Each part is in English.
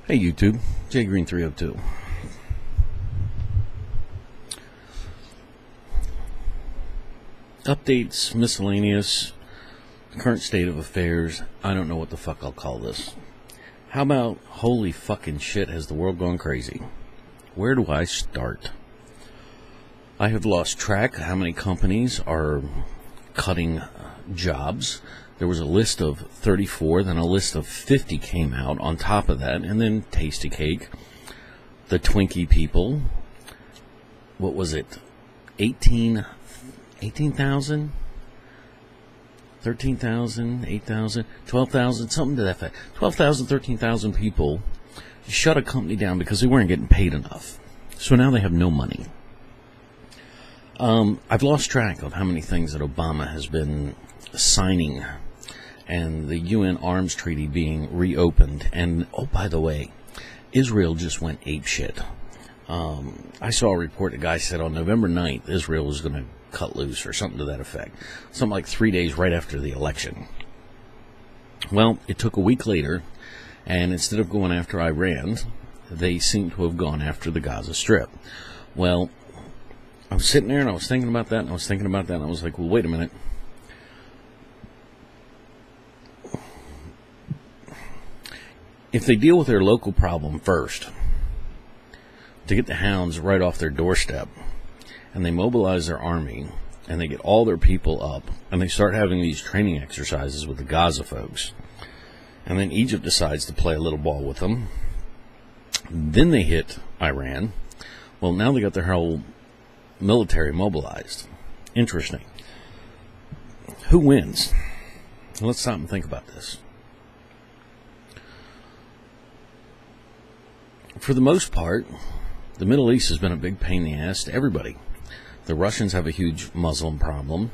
Hey YouTube, jgreen302. Updates, miscellaneous, current state of affairs. I don't know what the fuck I'll call this. How about holy fucking shit, has the world gone crazy? Where do I start? I have lost track of how many companies are cutting jobs. There was a list of 34, then a list of 50 came out on top of that, and then Tasty Cake, the Twinkie people, what was it, 18,000? 13,000, 8,000, 12,000, something to that effect. 12,000, 13,000 people shut a company down because they weren't getting paid enough. So now they have no money. I've lost track of how many things that Obama has been signing, and the UN Arms Treaty being reopened. And, oh, by the way, Israel just went apeshit. I saw a report, a guy said on November 9th, Israel was going to cut loose or something to that effect. Something like 3 days right after the election. Well, it took a week later, and instead of going after Iran, they seem to have gone after the Gaza Strip. Well, I was sitting there and I was thinking about that, and I was thinking about that, and I was like, well, wait a minute. If they deal with their local problem first, to get the hounds right off their doorstep, and they mobilize their army, and they get all their people up, and they start having these training exercises with the Gaza folks, and then Egypt decides to play a little ball with them, then they hit Iran. Well, now they got their whole military mobilized. Interesting. Who wins? Let's stop and think about this. For the most part, the Middle East has been a big pain in the ass to everybody. The Russians have a huge Muslim problem.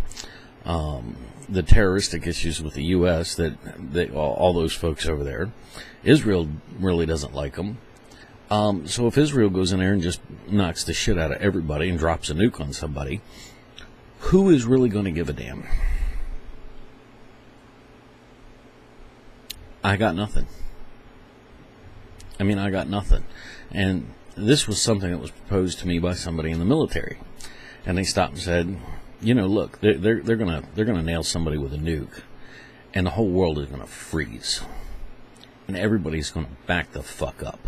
The terroristic issues with the U.S., all those folks over there. Israel really doesn't like them. So if Israel goes in there and just knocks the shit out of everybody and drops a nuke on somebody, who is really going to give a damn? I got nothing. I got nothing. And this was something that was proposed to me by somebody in the military. And they stopped and said, look, they're gonna nail somebody with a nuke, and the whole world is gonna freeze. And everybody's gonna back the fuck up.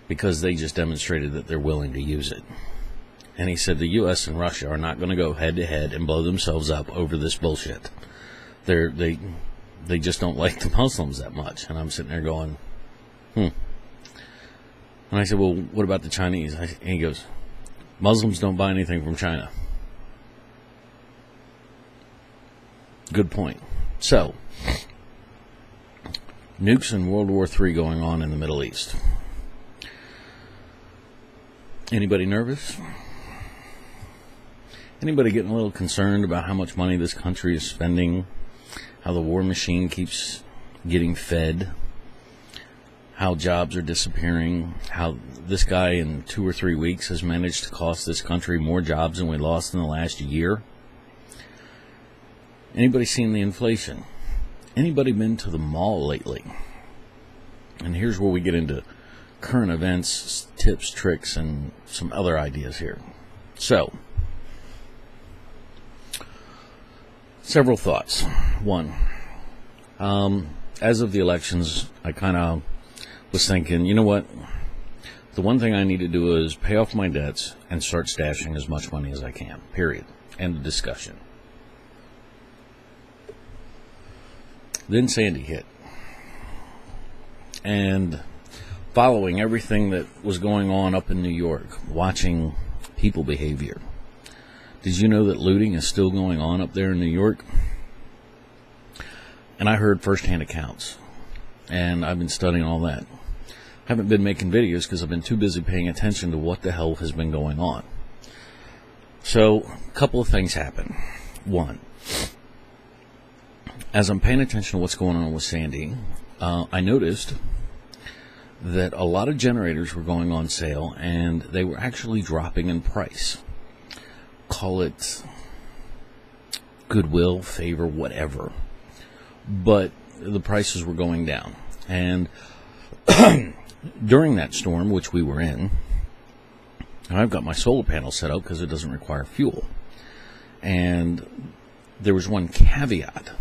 Because they just demonstrated that they're willing to use it. And he said the U.S. and Russia are not gonna go head to head and blow themselves up over this bullshit. They just don't like the Muslims that much. And I'm sitting there going, And I said, well, what about the Chinese? And he goes, Muslims don't buy anything from China. Good point. So, nukes and World War III going on in the Middle East. Anybody nervous? Anybody getting a little concerned about how much money this country is spending? How the war machine keeps getting fed? How jobs are disappearing, how this guy in 2 or 3 weeks has managed to cost this country more jobs than we lost in the last year. Anybody seen the inflation? Anybody been to the mall lately? And here's where we get into current events, tips, tricks, and some other ideas here. So, several thoughts. One, as of the elections, I kind of was thinking, you know what, the one thing I need to do is pay off my debts and start stashing as much money as I can, period. End of discussion. Then Sandy hit. And following everything that was going on up in New York, watching people behavior. Did you know that looting is still going on up there in New York? And I heard firsthand accounts. And I've been studying all that. Haven't been making videos because I've been too busy paying attention to what the hell has been going on. So, a couple of things happen. One, as I'm paying attention to what's going on with Sandy, I noticed that a lot of generators were going on sale, and they were actually dropping in price. Call it goodwill, favor, whatever. But the prices were going down. And During that storm, which we were in, I've got my solar panel set up because it doesn't require fuel. And there was one caveat.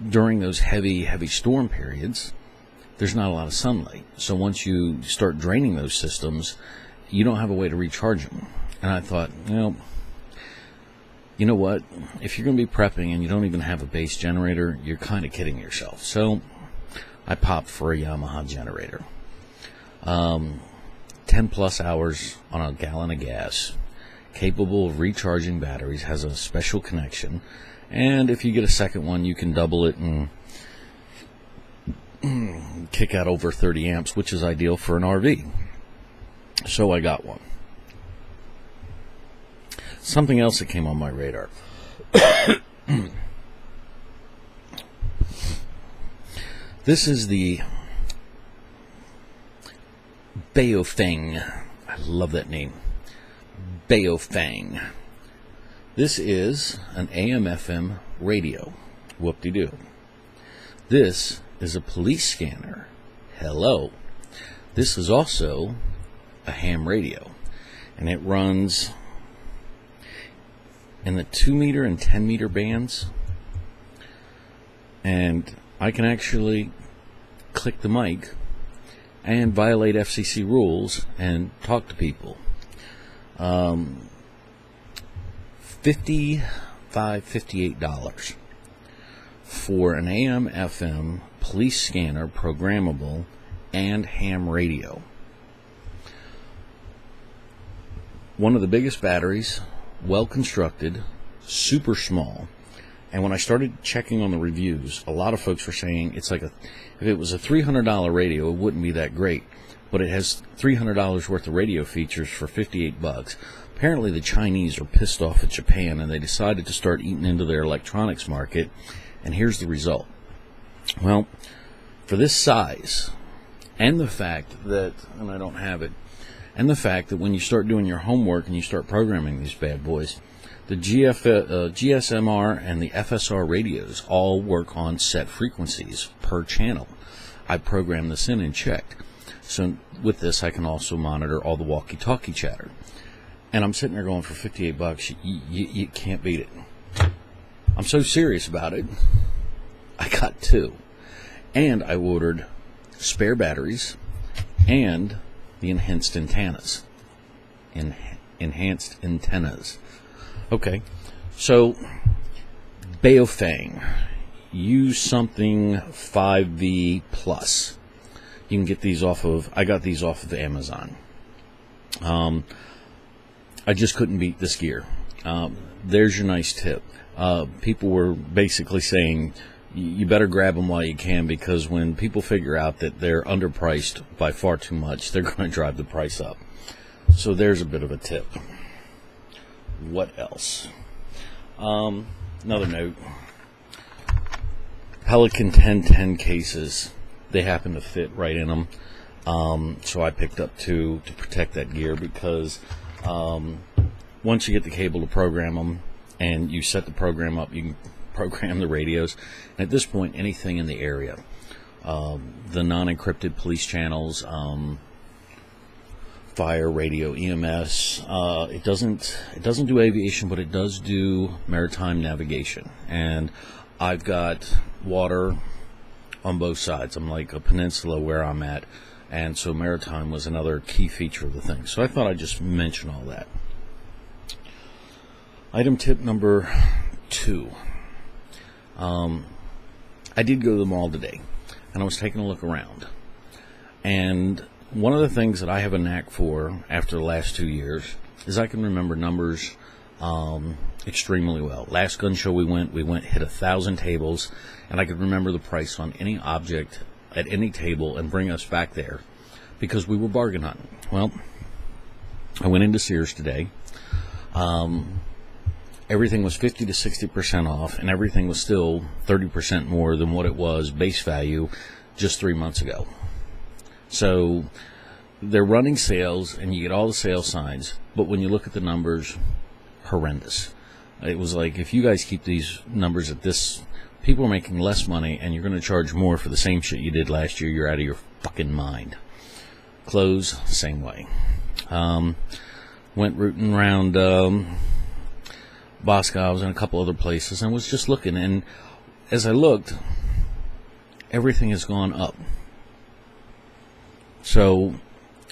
During those heavy storm periods, there's not a lot of sunlight. So once you start draining those systems, you don't have a way to recharge them. And I thought, well, you know what? If you're going to be prepping and you don't even have a base generator, you're kind of kidding yourself. So I popped for a Yamaha generator. 10 plus hours on a gallon of gas, capable of recharging batteries, has a special connection. And if you get a second one, you can double it and kick out over 30 amps, which is ideal for an RV. So I got one. Something else that came on my radar. This is the Baofeng. I love that name. Baofeng. This is an AM/FM radio. Whoop-de-doo. This is a police scanner. Hello. This is also a ham radio. And it runs in the 2 meter and 10 meter bands. And I can actually click the mic and violate FCC rules and talk to people. $58 for an AM/FM police scanner, programmable, and ham radio. One of the biggest batteries, well constructed, super small. And when I started checking on the reviews, a lot of folks were saying it's like if it was a $300 radio, it wouldn't be that great. But it has $300 worth of radio features for $58. Apparently the Chinese are pissed off at Japan and they decided to start eating into their electronics market. And here's the result. Well, for this size, and the fact that, and I don't have it, and the fact that when you start doing your homework and you start programming these bad boys, the GSMR and the FSR radios all work on set frequencies per channel. I programmed this in and checked. So with this, I can also monitor all the walkie-talkie chatter. And I'm sitting there going, for $58, you can't beat it. I'm so serious about it, I got two. And I ordered spare batteries and the enhanced antennas. Enhanced antennas. Okay, so Baofeng, use something 5V plus. You can get these I got these off of Amazon. I just couldn't beat this gear. There's your nice tip. People were basically saying you better grab them while you can, because when people figure out that they're underpriced by far too much, they're going to drive the price up. So there's a bit of a tip. What else? Another note. Pelican 1010 cases. They happen to fit right in them. So I picked up two to protect that gear, because once you get the cable to program them and you set the program up, you can program the radios. And at this point, anything in the area. The non-encrypted police channels, fire, radio, EMS. It doesn't do aviation, but it does do maritime navigation. And I've got water on both sides. I'm like a peninsula where I'm at, and so maritime was another key feature of the thing. So I thought I'd just mention all that. Item tip number 2. I did go to the mall today, and I was taking a look around. And one of the things that I have a knack for after the last 2 years is I can remember numbers extremely well. Last gun show we went hit 1,000 tables, and I could remember the price on any object at any table and bring us back there because we were bargain hunting. Well, I went into Sears today. Everything was 50 to 60% off, and everything was still 30% more than what it was base value just 3 months ago. So they're running sales, and you get all the sales signs, but when you look at the numbers, horrendous. It was like, if you guys keep these numbers at this People are making less money, and you're going to charge more for the same shit you did last year. You're out of your fucking mind. Clothes, same way. Went rooting around Boscov's and a couple other places, and was just looking. And as I looked, everything has gone up. So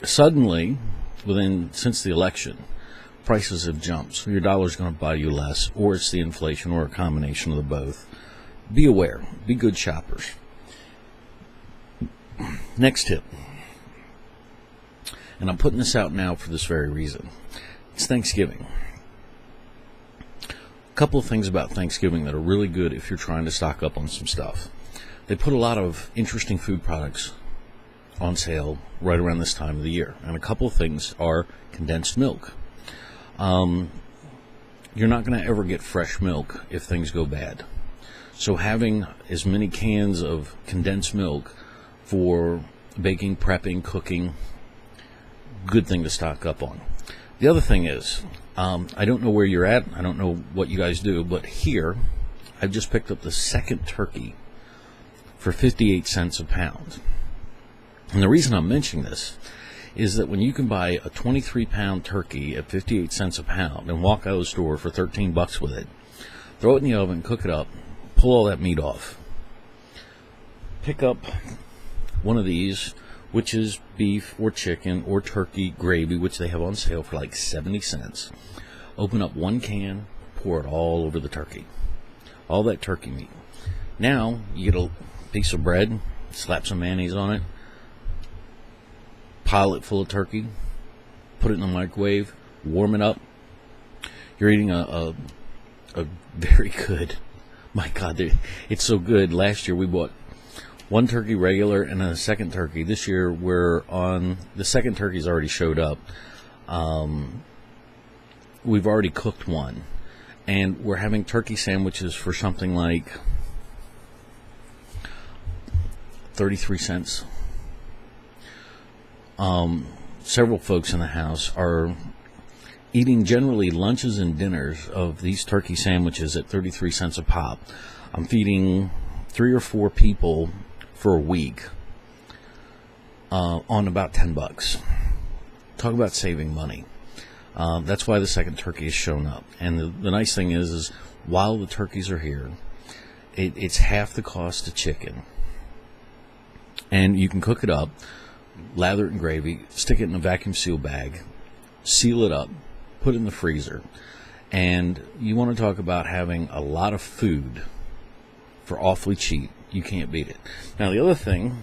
suddenly, since the election, prices have jumped. So your dollar's going to buy you less, or it's the inflation, or a combination of the both. Be aware. Be good shoppers. Next tip. And I'm putting this out now for this very reason. It's Thanksgiving. A couple of things about Thanksgiving that are really good if you're trying to stock up on some stuff. They put a lot of interesting food products on sale right around this time of the year. And a couple of things are condensed milk. You're not going to ever get fresh milk if things go bad. So having as many cans of condensed milk for baking, prepping, cooking, good thing to stock up on. The other thing is, I don't know where you're at. I don't know what you guys do, but here, I've just picked up the second turkey for 58 cents a pound. And the reason I'm mentioning this is that when you can buy a 23-pound turkey at 58 cents a pound and walk out of the store for $13 with it, throw it in the oven, cook it up, pull all that meat off, pick up one of these, which is beef or chicken or turkey gravy, which they have on sale for like 70 cents. Open up one can, pour it all over the turkey. All that turkey meat. Now, you get a piece of bread, slap some mayonnaise on it, pile it full of turkey, put it in the microwave, warm it up. You're eating a very good, my God, it's so good. Last year we bought one turkey regular and a second turkey. This year we're on, the second turkey's already showed up. We've already cooked one. And we're having turkey sandwiches for something like 33 cents. Several folks in the house are eating generally lunches and dinners of these turkey sandwiches at 33 cents a pop. I'm feeding 3 or 4 people for a week on about $10. Talk about saving money. That's why the second turkey has shown up. And the nice thing is while the turkeys are here, it's half the cost of chicken. And you can cook it up, lather it in gravy, stick it in a vacuum seal bag, seal it up, put it in the freezer. And you want to talk about having a lot of food for awfully cheap. You can't beat it. Now, the other thing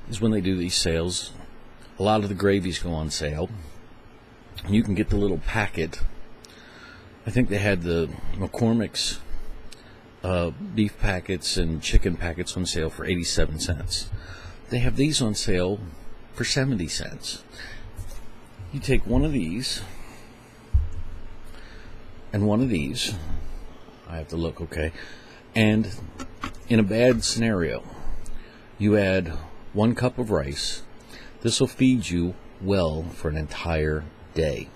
is when they do these sales, a lot of the gravies go on sale. And you can get the little packet. I think they had the McCormick's beef packets and chicken packets on sale for 87 cents. They have these on sale for 70 cents. You take one of these and one of these. I have to look, okay. And in a bad scenario, you add 1 cup of rice. This will feed you well for an entire day.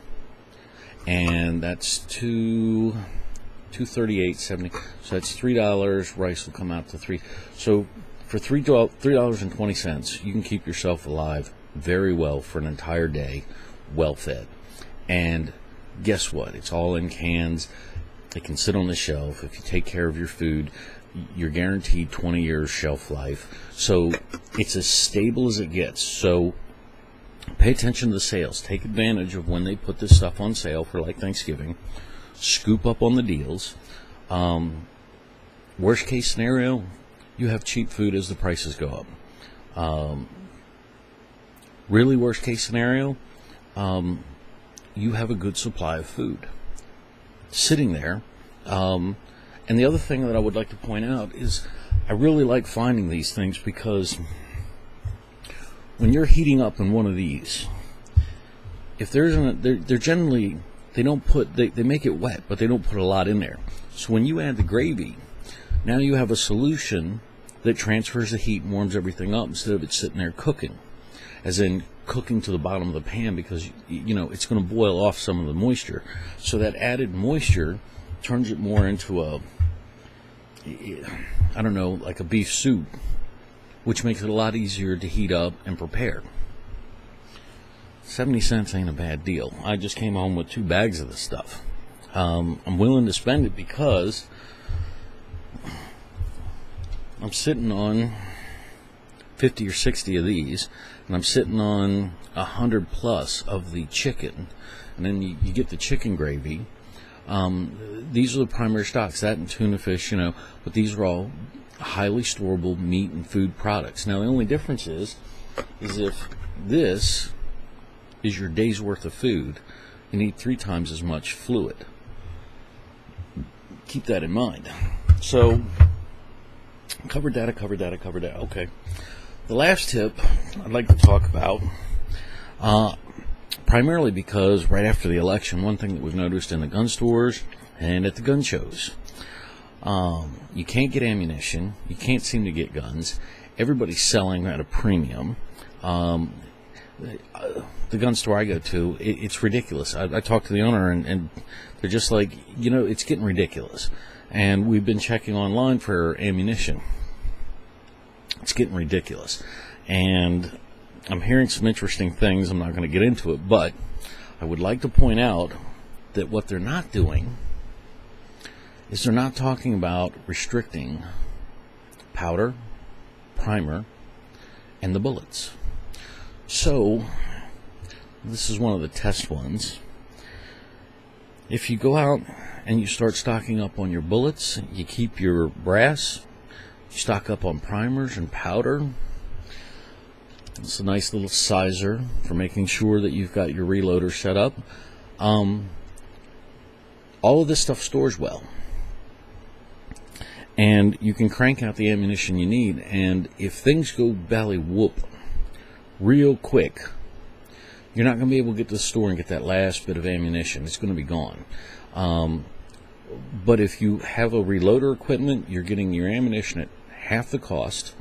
And that's $2.38.70. So that's $3. Rice will come out to $3. So for $3.20, you can keep yourself alive very well for an entire day, well fed. And guess what? It's all in cans. It can sit on the shelf. If you take care of your food, you're guaranteed 20 years shelf life. So it's as stable as it gets. So pay attention to the sales. Take advantage of when they put this stuff on sale for like Thanksgiving. Scoop up on the deals. Worst case scenario, you have cheap food as the prices go up. Really worst case scenario, you have a good supply of food sitting there. And the other thing that I would like to point out is I really like finding these things because when you're heating up in one of these, if there's they're generally, they make it wet, but they don't put a lot in there. So when you add the gravy, now you have a solution that transfers the heat and warms everything up instead of it sitting there cooking, as in cooking to the bottom of the pan, because it's going to boil off some of the moisture. So that added moisture turns it more into I don't know, like a beef soup, which makes it a lot easier to heat up and prepare. 70 cents ain't a bad deal. I just came home with 2 bags of this stuff. I'm willing to spend it because I'm sitting on 50 or 60 of these, and I'm sitting on 100 plus of the chicken, and then you get the chicken gravy. These are the primary stocks, that and tuna fish, but these are all highly storable meat and food products. Now, the only difference is if this is your day's worth of food, you need 3 times as much fluid. Keep that in mind. So, covered that. Okay. The last tip I'd like to talk about, primarily because right after the election, one thing that we've noticed in the gun stores and at the gun shows, you can't get ammunition, you can't seem to get guns, everybody's selling at a premium. The gun store I go to, it's ridiculous. I talked to the owner, and they're just like, it's getting ridiculous. And we've been checking online for ammunition. It's getting ridiculous. And I'm hearing some interesting things. I'm not going to get into it, but I would like to point out that what they're not doing is they're not talking about restricting powder, primer, and the bullets. So, this is one of the test ones. If you go out and you start stocking up on your bullets, you keep your brass, you stock up on primers and powder. It's a nice little sizer for making sure that you've got your reloader set up. All of this stuff stores well. And you can crank out the ammunition you need, and if things go belly whoop real quick, you're not going to be able to get to the store and get that last bit of ammunition. It's going to be gone. But if you have a reloader equipment, you're getting your ammunition at half the cost,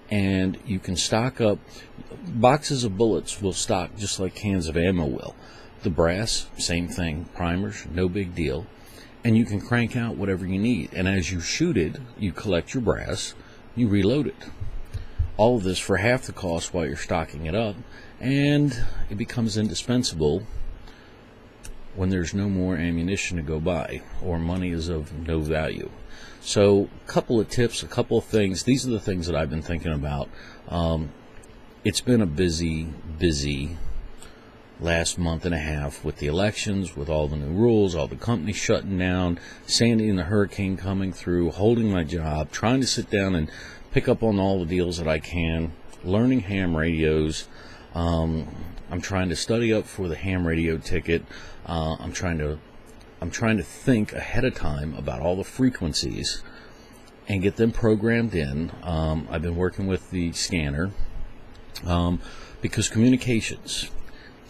and you can stock up. Boxes of bullets will stock just like cans of ammo will. The brass, same thing. Primers, no big deal. And you can crank out whatever you need. And as you shoot it, you collect your brass, you reload it. All of this for half the cost while you're stocking it up, and it becomes indispensable when there's no more ammunition to go buy or money is of no value. So, a couple of tips, a couple of things. These are the things that I've been thinking about. It's been a busy last month and a half with the elections, with all the new rules, all the companies shutting down, Sandy and the hurricane coming through, holding my job, trying to sit down and pick up on all the deals that I can, learning ham radios. I'm trying to study up for the ham radio ticket. I'm trying to think ahead of time about all the frequencies and get them programmed in. I've been working with the scanner because communications,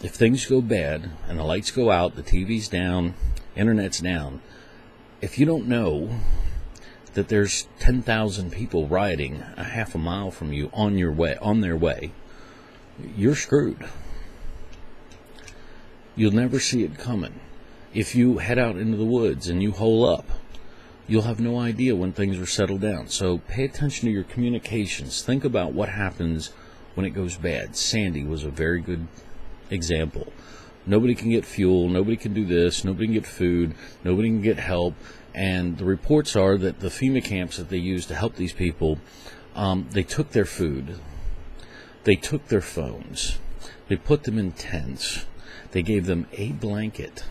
if things go bad and the lights go out, the TV's down, internet's down, if you don't know that there's 10,000 people rioting a half a mile from you on their way, you're screwed. You'll never see it coming. If you head out into the woods and you hole up, you'll have no idea when things are settled down. So pay attention to your communications. Think about what happens when it goes bad. Sandy was a very good example. Nobody can get fuel, nobody can do this, nobody can get food, nobody can get help. And the reports are that the FEMA camps that they used to help these people, they took their food, they took their phones, they put them in tents, they gave them a blanket,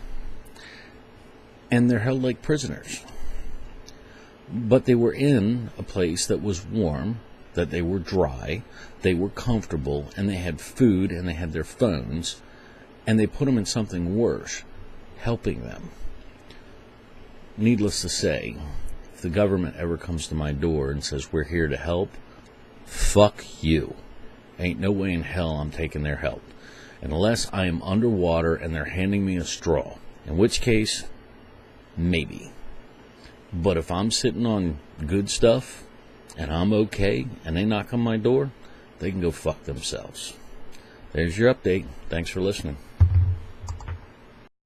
and they're held like prisoners. But they were in a place that was warm, that they were dry, they were comfortable, and they had food, and they had their phones, and they put them in something worse, helping them. Needless to say, if the government ever comes to my door and says, we're here to help, fuck you. Ain't no way in hell I'm taking their help. Unless I am underwater and they're handing me a straw. In which case, maybe. But if I'm sitting on good stuff and I'm okay and they knock on my door, they can go fuck themselves. There's your update. Thanks for listening.